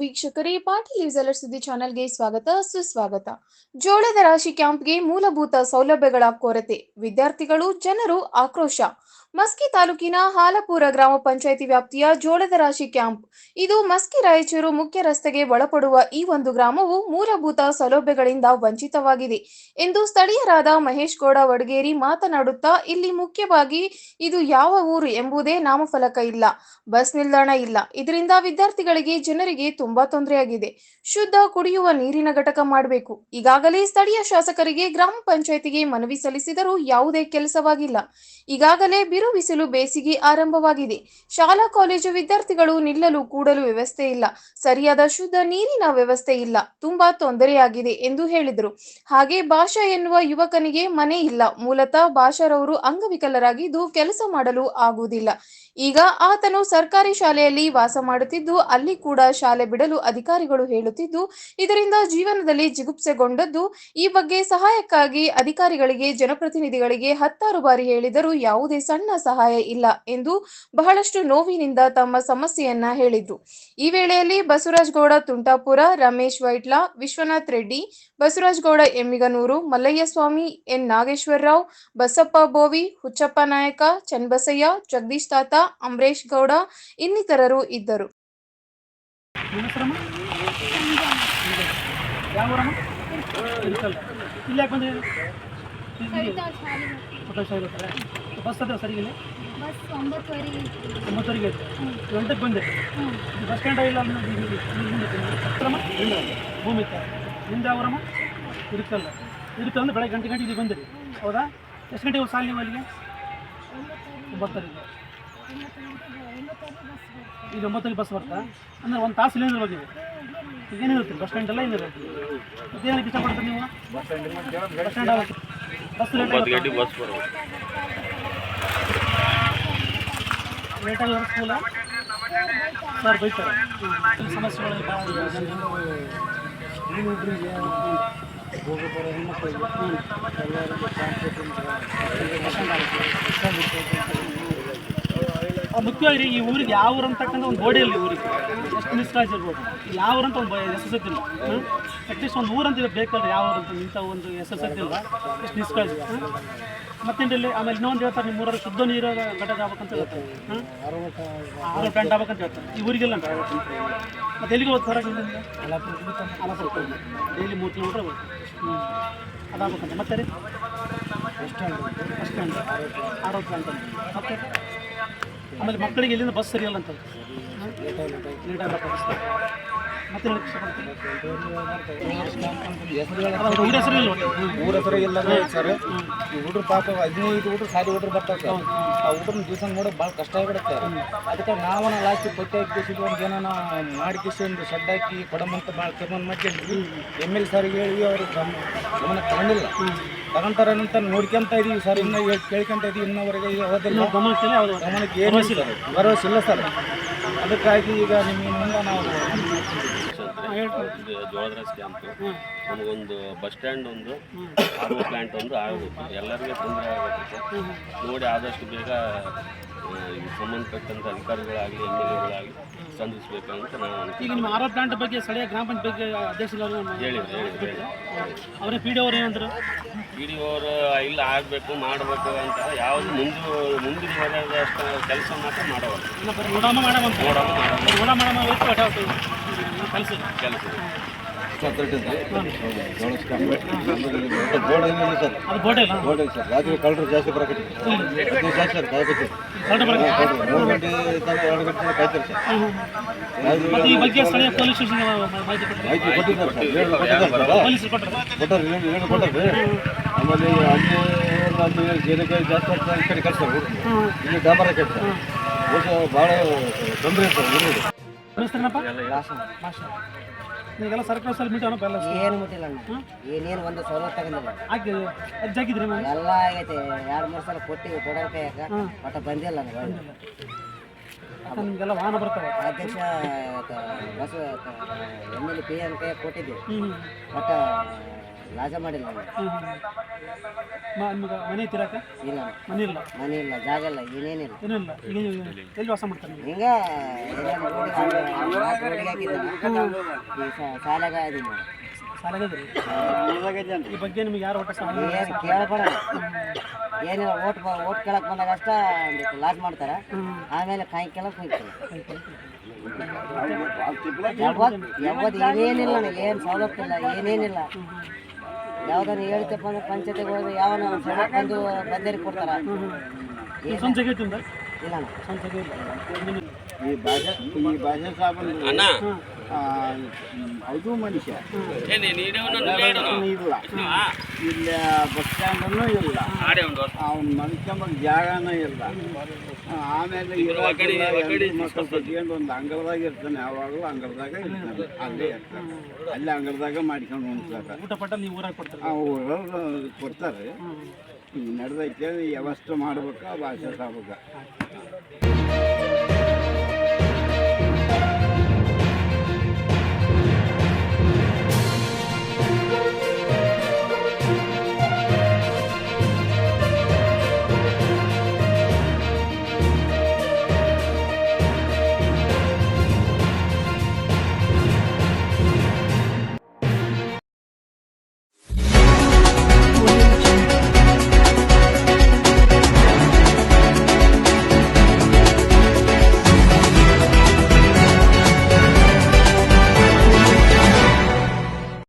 ವೀಕ್ಷಕರೇ, ಪಾಟೀಲ್ ನ್ಯೂಸ್ ಸುದ್ದಿ ಚಾನೆಲ್ಗೆ ಸುಸ್ವಾಗತ. ಜೋಳದ ರಾಶಿ ಕ್ಯಾಂಪ್ಗೆ ಮೂಲಭೂತ ಸೌಲಭ್ಯಗಳ ಕೊರತೆ, ವಿದ್ಯಾರ್ಥಿಗಳು ಜನರು ಆಕ್ರೋಶ. ಮಸ್ಕಿ ತಾಲೂಕಿನ ಹಾಲಪುರ ಗ್ರಾಮ ಪಂಚಾಯಿತಿ ವ್ಯಾಪ್ತಿಯ ಜೋಳದ ರಾಶಿ ಕ್ಯಾಂಪ್. ಇದು ಮಸ್ಕಿ ರಾಯಚೂರು ಮುಖ್ಯ ರಸ್ತೆಗೆ ಒಳಪಡುವ ಈ ಒಂದು ಗ್ರಾಮವು ಮೂಲಭೂತ ಸೌಲಭ್ಯಗಳಿಂದ ವಂಚಿತವಾಗಿದೆ ಎಂದು ಸ್ಥಳೀಯರಾದ ಮಹೇಶ್ ಗೌಡ ವಡಗೇರಿ ಮಾತನಾಡುತ್ತಾ, ಇಲ್ಲಿ ಮುಖ್ಯವಾಗಿ ಇದು ಯಾವ ಊರು ಎಂಬುದೇ ನಾಮಫಲಕ ಇಲ್ಲ, ಬಸ್ ನಿಲ್ದಾಣ ಇಲ್ಲ. ಇದರಿಂದ ವಿದ್ಯಾರ್ಥಿಗಳಿಗೆ ಜನರಿಗೆ ತುಂಬಾ ತೊಂದರೆಯಾಗಿದೆ. ಶುದ್ಧ ಕುಡಿಯುವ ನೀರಿನ ಘಟಕ ಮಾಡಬೇಕು. ಈಗಾಗಲೇ ಸ್ಥಳೀಯ ಶಾಸಕರಿಗೆ ಗ್ರಾಮ ಪಂಚಾಯಿತಿಗೆ ಮನವಿ ಸಲ್ಲಿಸಿದರೂ ಯಾವುದೇ ಕೆಲಸವಾಗಿಲ್ಲ. ಈಗಾಗಲೇ ಬಿಸಿಲು ಬೇಸಿಗೆ ಆರಂಭವಾಗಿದೆ. ಶಾಲಾ ಕಾಲೇಜು ವಿದ್ಯಾರ್ಥಿಗಳು ನಿಲ್ಲಲು ಕೂಡಲು ವ್ಯವಸ್ಥೆ ಇಲ್ಲ, ಸರಿಯಾದ ಶುದ್ಧ ನೀರಿನ ವ್ಯವಸ್ಥೆ ಇಲ್ಲ, ತುಂಬಾ ತೊಂದರೆಯಾಗಿದೆ ಎಂದು ಹೇಳಿದರು. ಹಾಗೆ ಭಾಷಾ ಎನ್ನುವ ಯುವಕನಿಗೆ ಮನೆ ಇಲ್ಲ. ಮೂಲತಃ ಭಾಷಾರವರು ಅಂಗವಿಕಲರಾಗಿದ್ದು ಕೆಲಸ ಮಾಡಲು ಆಗುವುದಿಲ್ಲ. ಈಗ ಆತನು ಸರ್ಕಾರಿ ಶಾಲೆಯಲ್ಲಿ ವಾಸ ಮಾಡುತ್ತಿದ್ದು, ಅಲ್ಲಿ ಕೂಡ ಶಾಲೆ ಬಿಡಲು ಅಧಿಕಾರಿಗಳು ಹೇಳುತ್ತಿದ್ದು, ಇದರಿಂದ ಜೀವನದಲ್ಲಿ ಜಿಗುಪ್ಸೆಗೊಂಡದ್ದು. ಈ ಬಗ್ಗೆ ಸಹಾಯಕ್ಕಾಗಿ ಅಧಿಕಾರಿಗಳಿಗೆ, ಜನಪ್ರತಿನಿಧಿಗಳಿಗೆ 10 ಬಾರಿ ಹೇಳಿದರೂ ಯಾವುದೇ ಸಣ್ಣ ಸಹಾಯ ಇಲ್ಲ ಎಂದು ಬಹಳಷ್ಟು ನೋವಿನಿಂದ ತಮ್ಮ ಸಮಸ್ಯೆಯನ್ನ ಹೇಳಿದ್ರು. ಈ ವೇಳೆಯಲ್ಲಿ ಬಸವರಾಜ ಗೌಡ ತುಂಟಾಪುರ, ರಮೇಶ್ ವೈಟ್ಲ, ವಿಶ್ವನಾಥ್ ರೆಡ್ಡಿ, ಬಸವರಾಜ ಗೌಡ ಎಮ್ಮಿಗನೂರು, ಮಲ್ಲಯ್ಯ ಸ್ವಾಮಿ, ಎನ್ ನಾಗೇಶ್ವರರಾವ್, ಬಸಪ್ಪ ಬೋವಿ, ಹುಚ್ಚಪ್ಪ ನಾಯಕ, ಚನ್ನಬಸಯ್ಯ, ಜಗದೀಶ್ ತಾತ, ಅಮರೇಶ್ ಗೌಡ ಇನ್ನಿತರರು ಇದ್ದರು. ಬಸ್ ಅದ ಸರಿಗಿಲ್ಲ, ಬಸ್ 9:30 9:30 ಗಂಟೆಗೆ ಬಂದೆ. ಬಸ್ ಸ್ಟ್ಯಾಂಡ್ ಇಲ್ಲ ಭೂಮಿ ಇತ್ತ ನಿಂದ ಅವರಮ್ಮ ಇರುತ್ತಲ್ಲ ಅಂದ್ರೆ ಬೆಳಗ್ಗೆ ಗಂಟೆ ಇಲ್ಲಿ ಬಂದಿರಿ. ಹೌದಾ? ಎಷ್ಟು ಗಂಟೆಗೆ ಸಾಲ ನೀವು ಅಲ್ಲಿಗೆ? 9:30. ಈಗ 9:00 ಬಸ್ ಬರ್ತಾ ಅಂದರೆ ಒಂದು ತಾಸು ಇಲ್ಲಿಂದ ಹೋಗಿದೆ. ಈಗ ಏನಿರುತ್ತೆ ಬಸ್ ಸ್ಟ್ಯಾಂಡ್ ಎಲ್ಲ ಏನಿರುತ್ತೆ? ಮತ್ತೇನಕ್ಕೆ ಇಷ್ಟಪಡ್ತೀರಿ ನೀವು? ಬಸ್ ಸ್ಟ್ಯಾಂಡ್ ಆಗುತ್ತೆ, ಬಸ್ ಲೇಟಾಗಿ ಸ್ಕೂಲ ಸರ್ ಬೈತಾರೆ. ಸಮಸ್ಯೆಗಳು ಹೋಗೋಬರೋ ಹೆಣ್ಮಕ್ಳಿಗೆ ಮುಖ್ಯವಾಗಿ ಈ ಊರಿಗೆ ಯಾವ ಊರು ಅಂತಕ್ಕಂಥ ಒಂದು ಬೋರ್ಡ್ ಇಲ್ಲ. ಊರಿಗೆ ಎಷ್ಟು ಮಿಸ್ಕಾಜ್ ಇರ್ಬೋದು, ಯಾವ ಊರು ಅಂತ ಒಂದು ಹೆಸರಿಲ್ಲ. ಅಟ್ಲೀಸ್ಟ್ ಒಂದು ಊರಂತ ಬೇಕಲ್ಲ, ಯಾವ ಊರು ಅಂತ ಇಂಥ ಒಂದು ಹೆಸರಿಲ್ಲ. ಎಷ್ಟು ಮಿಸ್ಕಾಜ್ ಮತ್ತೇನಿಲ್ಲ. ಆಮೇಲೆ ಇನ್ನೊಂದು ಹೇಳ್ತಾರೆ, ನಿಮ್ಮ ಊರಲ್ಲಿ ಶುದ್ಧ ನೀರು ಘಟಕ ಆಗ್ಬೇಕಂತ ಹೇಳ್ತಾರೆ. 6 ಪ್ಲಾಂಟ್ ಆಗ್ಬೇಕಂತ ಹೇಳ್ತಾರೆ. ಈ ಊರಿಗೆಲ್ಲ ಅಂತ ಮತ್ತೆ ಎಲ್ಲಿಗೆ ಹೋಗ್ತು ಹೊರಗೆ? ಡೈಲಿ 3 ಕಿಲೋಮೀಟ್ರ್ ಹೋಗ್ಬೇಕು. ಅದಾಗಬೇಕಂತ. ಮತ್ತೆ ರೀ ಅಷ್ಟೇ 6 ಪ್ಲಾಂಟ್ ಅಂತ. ಮತ್ತೆ ಆಮೇಲೆ ಮಕ್ಕಳಿಗೆ ಎಲ್ಲಿಂದ ಬಸ್ ಸರಿಯಲ್ಲ ಅಂತ ಲೇಟ್ ಆಗಬೇಕು ಬಸ್. ಮತ್ತೆ ಊರ ಹೆಸರು ಇಲ್ಲ ಸರ್. ಈ ಹುಡುಗರು ಪಾಪ 15 ಹುಡುಗರು ಸಾಲಿ ಹುಡುಗರು ಬರ್ತಾರೆ ಸರ್. ಆ ಹುಡುಗನ ದಿವಸ ನೋಡೋಕೆ ಭಾಳ ಕಷ್ಟ ಆಗಿಬಿಡುತ್ತೆ. ಅದಕ್ಕೆ ನಾವು ಲಾಸ್ಟ್ ಪತ್ತೆ ಹಾಕಿ ಒಂದು ಏನಾನ ಮಾಡಿಕಿಸಿ ಒಂದು ಶೆಡ್ ಹಾಕಿ ಕೊಡಮಂತ ಭಾಳ ತೀರ್ಮಾನ ಮಾಡ್ಕೊಂಡಿದ್ವಿ. ML ಸಾರಿಗೆ ಹೇಳಿ ಅವರು ಗಮನ ತಗೊಂಡಿಲ್ಲ. ತಗೊಂತಾರಂತ ನೋಡ್ಕೊಂತ ಇದೀವಿ ಸರ್. ಇನ್ನೂ ಕೇಳ್ಕೊಂತ ಇದೀವಿ. ಇನ್ನವರೆಗೆ ಹೋದಿಲ್ಲ, ಗಮನಕ್ಕೆ ಏನು ಭರವಸೆ ಇಲ್ಲ ಸರ್. ಅದಕ್ಕಾಗಿ ಈಗ ನಿಮ್ಮ ಮುಂದೆ ನಾವು ಜೋಳದ ರಾಶಿ ಕ್ಯಾಂಪು ನಮಗೊಂದು ಬಸ್ ಸ್ಟ್ಯಾಂಡ್, ಒಂದು RO ಪ್ಲ್ಯಾಂಟ್ ಒಂದು ಆಗಬೇಕು. ಎಲ್ಲರಿಗೂ ತೊಂದರೆ ಆಗುತ್ತೆ. ನೋಡಿ ಆದಷ್ಟು ಬೇಗ ಸಂಬಂಧಪಟ್ಟಂಥ ಅಧಿಕಾರಿಗಳಾಗಲಿ MLAಗಳಾಗಲಿ ಸ್ಪಂದಿಸಬೇಕಂತ ನಾವು. ಈಗ ನಿಮ್ಮ RO ಪ್ಲಾಂಟ್ ಬಗ್ಗೆ ಸ್ಥಳೀಯ ಗ್ರಾಮ ಪಂಚಾಯತ್ ಬಗ್ಗೆ ಅಧ್ಯಕ್ಷರು ಹೇಳಿದ್ರು. ಅವರೇ PD ಅವರು ಏನಂದ್ರು? PD ಅವರು ಇಲ್ಲ ಆಗಬೇಕು ಮಾಡಬೇಕು ಅಂತ ಯಾವುದು ಮುಂದಿನ ವರ್ಷದಷ್ಟು ಕೆಲಸ ಮಾತ್ರ ಮಾಡೋಲ್ಲ. ನೋಡಮ್ಮ ಮಾಡಮ್ಮ ಕೆಲಸ ಅದು ಬೋರ್ಡ್ ಇಲ್ಲ. ಸರ್ ರಾತ್ರಿ ಕಳ್ಳರು ಜಾಸ್ತಿ ಬರಕತ್ತಿ. 15 ಜಾಸ್ತಿ ಸರ್ ಕಾಯಕತ್ತಿ. 3 ಗಂಟೆ 2 ಗಂಟೆ ಕಾಯ್ತಾರೆ ಸರ್. ಈ ಬಗ್ಗೆ ಸ್ಥಳೀಯ ಪೊಲೀಸ್ ಸ್ಟೇಷನ್ ಮಾಹಿತಿ ಕೊಟ್ಟಿದ್ದಾರೆ ಸರ್. ಪೊಲೀಸರು ಕೊಟ್ಟಾರೆ. ಆಮೇಲೆ ಅಲ್ಲಿ ಜೇನುಕಾಯಿ ಜಾಸ್ತಿ ಆಗ್ತದೆ ಈ ಕಡೆ ಕಳ್ಸೋರು. ಇಲ್ಲಿ ಡಾಮರ ಕಟ್ತಾರೆ. ಭಾಳ ತೊಂದರೆ ಇರ್ತದೆ. ಈಗೆಲ್ಲ ಸರ್ಕಾರ ಸಲ ಮೀಟನಪ್ಪ ಎಲ್ಲ ಏನು ಮುಟ್ಟಿಲ್ಲ ಅಣ್ಣ. ಏನೇನು ಒಂದು ಸವಲತ್ತು ತಗೊಂಡಿಲ್ಲ. ಹಾಕಿ ಅಜ್ಜಾಕಿದ್ರಿ ಎಲ್ಲ ಆಗೈತೆ. 2-3 ಸಲ ಕೊಟ್ಟಿವಿ, ಕೊಡೋಕೆ ಒಟ್ಟು ಬಂದಿಲ್ಲ. ಯಾಕಂದ್ರೆ ನಿಮಗೆಲ್ಲ ವಾಹನ ಬರ್ತಾವೆ. ಅಧ್ಯಕ್ಷ ಬಸ್ MLA PM ಕೈ ಕೊಟ್ಟಿದ್ದೆ, ಬಟ್ ಲಾಜ ಮಾಡಿಲ್ಲ ನಾನು. ನಿಮ್ಗೆ ಮನೆ ತಿರಕ ಇಲ್ಲ ಮನೆ ಇಲ್ಲ, ಮನೆ ಇಲ್ಲ, ಜಾಗ ಇಲ್ಲ, ಏನೇನಿಲ್ಲ. ಏನಿಲ್ಲ. ಈಗ ಎಲ್ಲಿ ವಾಸ ಮಾಡ್ತಾರೆ ನೀವು? ಹಿಂಗ ರೋಡಿಗೆ ಹಾಕಿದ್ದೆ, ಈ ಸಾಲಾಗ ಇದೀನಿ ನಾನು. ಸಾಲಾಗದ್ರಿ. ಈ ಬಗ್ಗೆ ನಿಮ್ಗೆ ಯಾರು ಒಟ್ಟು ಸಹಾಯ ಏನು ಕೇಳಬೇಡ, ಏನಿಲ್ಲ. ಓಟ್ ಕೇಳಕ್ ಬಂದಾಗ ಅಷ್ಟ ಲಾಸ್ ಮಾಡ್ತಾರೆ, ಆಮೇಲೆ ಕಾಯಿ ಕೇಳಕ್ ಹೋಗ್ತಾರೆ. ಯಾವತ್ತು ಏನೇನಿಲ್ಲ ನನಗೆ, ಏನು ಸವಲತ್ತು ಇಲ್ಲ, ಏನೇನಿಲ್ಲ. ಯಾವ್ದಾರು ಹೇಳ್ತಪ್ಪ ಅಂದ್ರೆ ಪಂಚಾಯತಿಗೆ ಹೋದ್ರೆ ಯಾವನ ಸವಲತ್ತು ಬಂದೇರಿ ಕೊಡ್ತಾರ. ಸ್ವಂತ ಜಾಗ ಐತಿ ಇಲ್ಲ ಅಣ್ಣ, ಸ್ವಂತ ಜಾಗ ಇಲ್ಲ. ಈ ಭಾಷೆ ಸಾಬಂದು ಅದು ಮನುಷ್ಯ ಇಲ್ಲ, ಇಲ್ಲಿ ಬಸ್ ಸ್ಟ್ಯಾಂಡನ್ನು ಇಲ್ಲ, ಅವ್ನ ಮನುಷ್ಯಂಬ ಜಾಗನೂ ಇಲ್ಲ. ಆಮೇಲೆ ಮಕ್ಕಳು ಕಟ್ಕೊಂಡು ಒಂದು ಅಂಗಳದಾಗ ಇರ್ತಾನೆ, ಯಾವಾಗಲೂ ಅಂಗಳದಾಗ ಇರ್ತಾನೆ, ಅಲ್ಲೇ ಇರ್ತಾನೆ, ಅಲ್ಲೇ ಅಂಗಳದಾಗ ಮಾಡ್ಕೊಂಡು ಉಣ್ತಾರೆ. ಊಟ ಪಟ್ಟ ನೀವು ಊರಾಗ ಕೊಡ್ತಾರೆ? ಊರಲ್ಲಿ ಕೊಡ್ತಾರೆ. ಹಿಂಗೆ ನಡೆದೈತೆ, ವ್ಯವಸ್ಥೆ ಮಾಡ್ಬೇಕು ಭಾಷೆ ಸಾಬಗ.